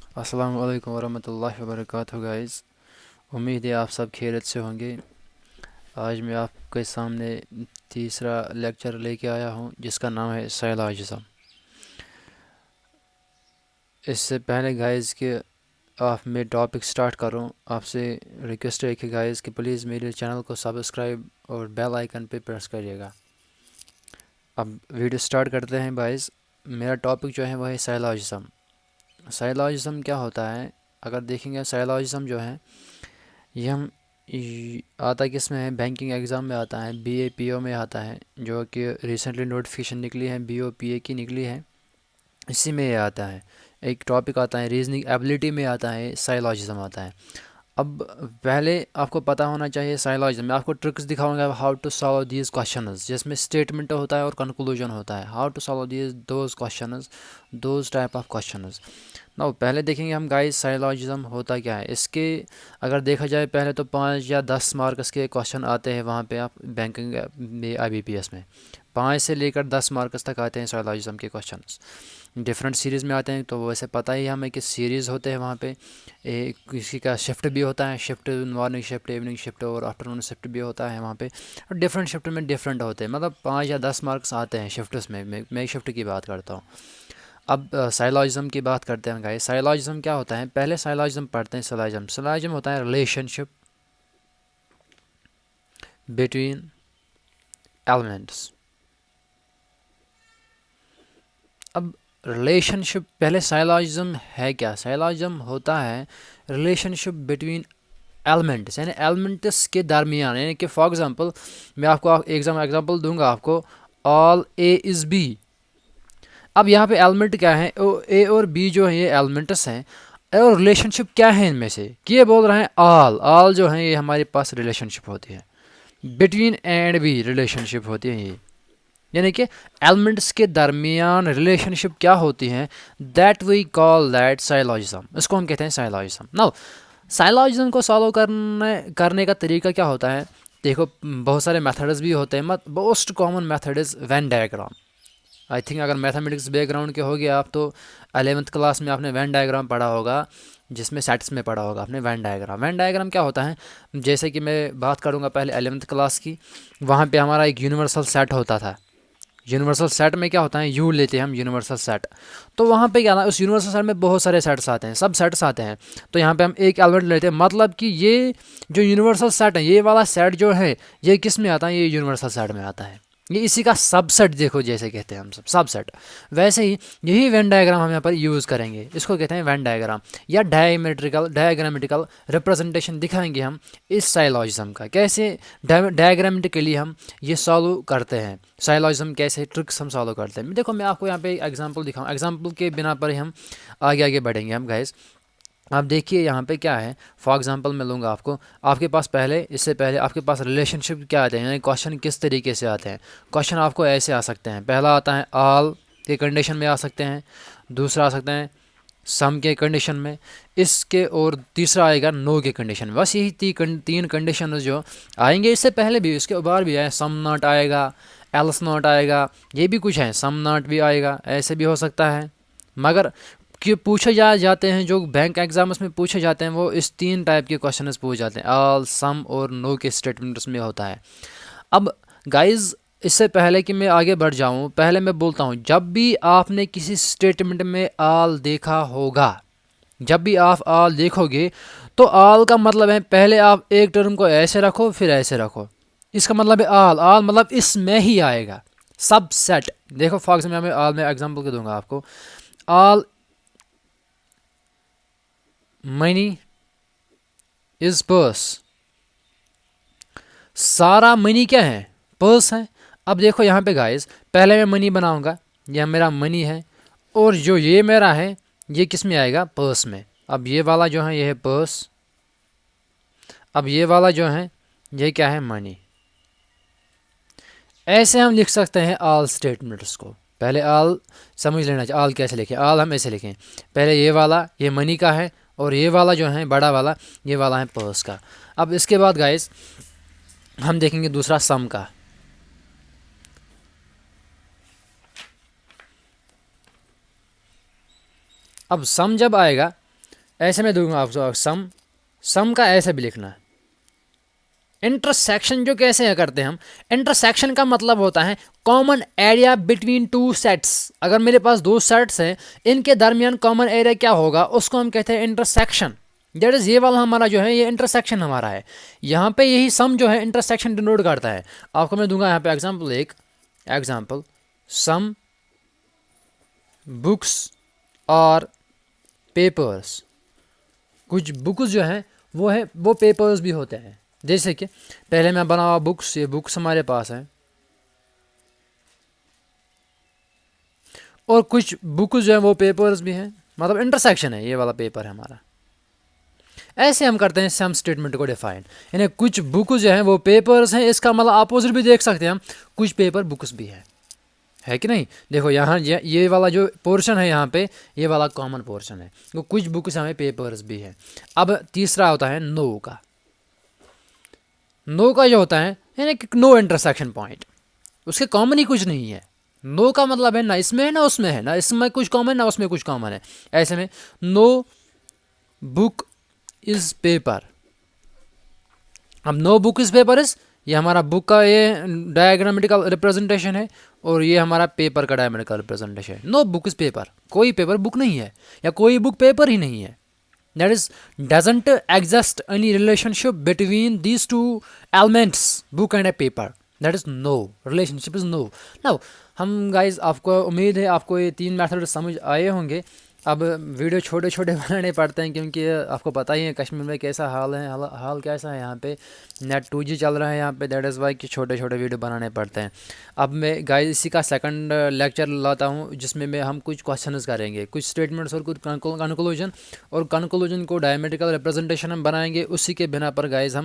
अस्सलामु अलैकुम वरहमतुल्लाहि वबरकातुहू गाइस। उम्मीद है आप सब खैरियत से होंगे। आज मैं आपके सामने तीसरा लेक्चर लेके आया हूँ जिसका नाम है साइलॉजिज़म। इससे पहले गाइस कि आप मैं टॉपिक स्टार्ट करूँ, आपसे रिक्वेस्ट है कि गाइस कि प्लीज़ मेरे चैनल को सब्सक्राइब और बेल आइकन पे प्रेस करिएगा। अब वीडियो स्टार्ट करते हैं गाइस। मेरा टॉपिक जो है वह है साइलॉजिज़म। साइलॉजिज़म क्या होता है? अगर देखेंगे साइलॉजिज़म जो है ये आता किस में है, बैंकिंग एग्ज़ाम में आता है, BA PO में आता है, जो कि रिसेंटली नोटिफिकेशन निकली है BOPA की निकली है, इसी में ये आता है। एक टॉपिक आता है रीजनिंग एबिलिटी में आता है, साइलॉजिज़म आता है। अब पहले आपको पता होना चाहिए साइलॉजिज़म में आपको ट्रिक्स दिखाऊंगा how to solve these questions, जिसमें स्टेटमेंट होता है और कंक्लूजन होता है। How to solve these those questions, those type of questions. ना पहले देखेंगे हम गाइस साइलॉजिज़म होता क्या है। इसके अगर देखा जाए पहले तो 5 या 10 मार्क्स के क्वेश्चन आते हैं वहाँ पे आप बैंकिंग में IBPS में 5 से लेकर 10 मार्क्स तक आते हैं साइलॉजिज़म के क्वेश्चंस। डिफरेंट सीरीज़ में आते हैं, तो वैसे पता ही हमें कि सीरीज़ होते हैं वहाँ पे। किसी का शिफ्ट भी होता है, shift morning shift, evening shift और आफ्टरनून शिफ्ट भी होता है वहाँ पे। और डिफरेंट शिफ्ट में डिफरेंट होते हैं, मतलब 5 या 10 मार्क्स आते हैं शिफ्ट्स में। मैं शिफ्ट की बात करता हूँ। अब साइलॉजिज़म की बात करते हैं गाइस। साइलॉजिज़म क्या होता है? पहले साइलॉजिज़म पढ़ते हैं। साइलॉजिज़म होता है रिलेशनशिप बिटवीन एलिमेंट्स। अब रिलेशनशिप पहले साइलॉजिज़म है क्या? साइलॉजिज़म होता है रिलेशनशिप बिटवीन एलिमेंट्स, यानी एलिमेंट्स के दरमियान। यानी कि फॉर एग्जांपल मैं आपको एग्जांपल दूंगा आपको, ऑल A इज़ B। अब यहाँ पे एलिमेंट क्या है? A और B जो है ये एलिमेंट्स हैं, और रिलेशनशिप क्या है इनमें से कि ये बोल रहे हैं ऑल। ऑल जो है ये हमारे पास रिलेशनशिप होती है। बिटवीन एंड भी रिलेशनशिप होती है ये, यानी कि एलिमेंट्स के दरमियान रिलेशनशिप क्या होती है, दैट वी कॉल दैट साइलॉजिज्म। इसको हम कहते हैं साइलॉजिज्म। नाउ साइलॉजिज्म को सॉल्व करने का तरीका क्या होता है? देखो बहुत सारे मेथड्स भी होते हैं, मत most common method is Venn diagram. I think अगर मैथमेटिक्स बैकग्राउंड के हो गए आप तो 11th क्लास में आपने वेन डायग्राम पढ़ा होगा, जिसमें सेट्स में पढ़ा होगा आपने वेन डायग्राम। वेन डायग्राम क्या होता है? जैसे कि मैं बात करूँगा पहले 11th क्लास की, वहाँ पे हमारा एक यूनिवर्सल सेट होता था। यूनिवर्सल सेट में क्या होता है, यू लेते हैं हम यूनिवर्सल सेट। तो वहाँ पे क्या ना, उस यूनिवर्सल सेट में बहुत सारे सेट्स आते हैं, सब सेट्स आते हैं। तो यहाँ पे हम एक एलिमेंट लेते हैं, मतलब कि ये जो यूनिवर्सल सेट है, ये वाला सेट जो है ये किस में आता है? ये यूनिवर्सल सेट में आता है। ये इसी का सबसेट, देखो जैसे कहते हैं हम सबसेट। वैसे ही यही वेन डायग्राम हम यहाँ पर यूज़ करेंगे, इसको कहते हैं वेन डायग्राम, या डायग्रामेटिकल रिप्रेजेंटेशन दिखाएंगे हम इस साइलॉजिज्म का। कैसे डायग्रामेटिकली हम ये सॉल्व करते हैं, साइलॉजिज्म कैसे ट्रिक्स हम सॉल्व करते हैं। देखो मैं आपको यहाँ पे एग्जांपल दिखाऊँ, एग्जांपल के बिना पर ही हम आगे आगे बढ़ेंगे हम गाइस। आप देखिए यहाँ पे क्या है, फॉर एग्जांपल मैं लूँगा आपको, आपके पास पहले, इससे पहले आपके पास रिलेशनशिप क्या आते हैं, यानी क्वेश्चन किस तरीके से आते हैं। क्वेश्चन आपको ऐसे आ सकते हैं, पहला आता है ऑल के कंडीशन में आ सकते हैं, दूसरा आ सकते हैं सम के कंडीशन में, इसके और तीसरा आएगा नो के कंडीशन में। बस यही तीन कंडीशन जो आएंगे। इससे पहले भी इसके बाहर भी है, सम नॉट आएगा, एल्स नॉट आएगा, ये भी कुछ है, सम नॉट भी आएगा, ऐसे भी हो सकता है। मगर कि पूछे जाते हैं, जो बैंक एग्जाम्स में पूछे जाते हैं, वो इस 3 टाइप के क्वेश्चन पूछे जाते हैं, ऑल, सम और नो के स्टेटमेंट्स में होता है। अब गाइज इससे पहले कि मैं आगे बढ़ जाऊं, पहले मैं बोलता हूं, जब भी आपने किसी स्टेटमेंट में ऑल देखा होगा, जब भी आप ऑल देखोगे, तो ऑल का मतलब है पहले आप एक टर्म को ऐसे रखो फिर ऐसे रखो। इसका मतलब है ऑल, ऑल मतलब इसमें ही आएगा सब सेट। देखो फॉर एग्जाम्पल मैं ऑल में एग्जाम्पल के दूंगा आपको, ऑल मनी इज पर्स। सारा मनी क्या है? पर्स है। अब देखो यहाँ पे गाइस, पहले मैं मनी बनाऊंगा, यह मेरा मनी है, और जो ये मेरा है ये किस में आएगा? पर्स में। अब ये वाला जो है ये है पर्स, अब ये वाला जो है ये क्या है? मनी। ऐसे हम लिख सकते हैं ऑल स्टेटमेंट्स को। पहले ऑल समझ लेना चाहिए, ऑल कैसे लिखें। ऑल हम ऐसे लिखें, पहले ये वाला ये मनी का है, और ये वाला जो है बड़ा वाला ये वाला है पर्स का। अब इसके बाद गाइस हम देखेंगे दूसरा सम का। अब सम जब आएगा ऐसे में दूंगा आपको सम, सम का ऐसे भी लिखना है। इंटरसेक्शन जो कैसे करते हैं हम, इंटरसेक्शन का मतलब होता है common area between two sets. अगर मेरे पास दो सेट्स हैं, इनके दरमियान कॉमन एरिया क्या होगा, उसको हम कहते हैं इंटरसेक्शन। दैट इज़ ये वाला हमारा जो है ये इंटरसेक्शन हमारा है। यहाँ पे यही सम जो है इंटरसेक्शन डिनोट करता है। आपको मैं दूंगा यहाँ पे एग्जांपल, एक एग्जांपल, सम बुक्स और पेपर्स। कुछ बुक्स जो हैं वो पेपर्स भी होते हैं। जैसे कि पहले मैं बना हुआ बुक्स, ये बुक्स हमारे पास हैं, और कुछ बुक्स जो हैं वो पेपर्स भी हैं, मतलब इंटरसेक्शन है, ये वाला पेपर है हमारा। ऐसे हम करते हैं सम स्टेटमेंट को डिफाइन, यानी कुछ बुक्स जो हैं वो पेपर्स हैं, इसका मतलब अपोजिट भी देख सकते हैं हम, कुछ पेपर बुक्स भी है कि नहीं। देखो यहाँ ये वाला जो पोर्शन है यहाँ पे, ये वाला कॉमन पोर्शन है, वो कुछ बुक्स हमें पेपर्स भी है। अब तीसरा होता है नो का। नो का जो होता है यानी कि नो इंटरसेक्शन पॉइंट, उसके कॉमन ही कुछ नहीं है। नो का मतलब है ना इसमें है ना उसमें है, ना इसमें कुछ कॉमन ना उसमें कुछ कॉमन है। ऐसे में नो बुक इज पेपर। अब no book is paper is, ये हमारा बुक का ये डायग्रामेटिकल रिप्रेजेंटेशन है, और ये हमारा पेपर का डायग्रामेटिकल रिप्रेजेंटेशन है। नो बुक इज पेपर, कोई पेपर बुक नहीं है, या कोई बुक पेपर ही नहीं है। That is doesn't exist any relationship between these two elements, book and a paper. That is no, relationship is no. Now हम guys, आपको उम्मीद है आपको ये तीन मेथड समझ आए होंगे। अब वीडियो छोटे छोटे बनाने पड़ते हैं, क्योंकि आपको पता ही है कश्मीर में कैसा हाल है, हाल कैसा है यहाँ पे, नेट 2G चल रहा है यहाँ पे। दैट इज़ वाई कि छोटे छोटे वीडियो बनाने पड़ते हैं। अब मैं गाइस इसी का सेकंड लेक्चर लाता हूँ, जिसमें मैं हम कुछ क्वेश्चंस करेंगे, कुछ स्टेटमेंट्स और कुछ कंक्लूजन, और कंक्लूजन को डायमेट्रिकल रिप्रेजेंटेशन हम बनाएंगे। उसी के बिना पर गाइस हम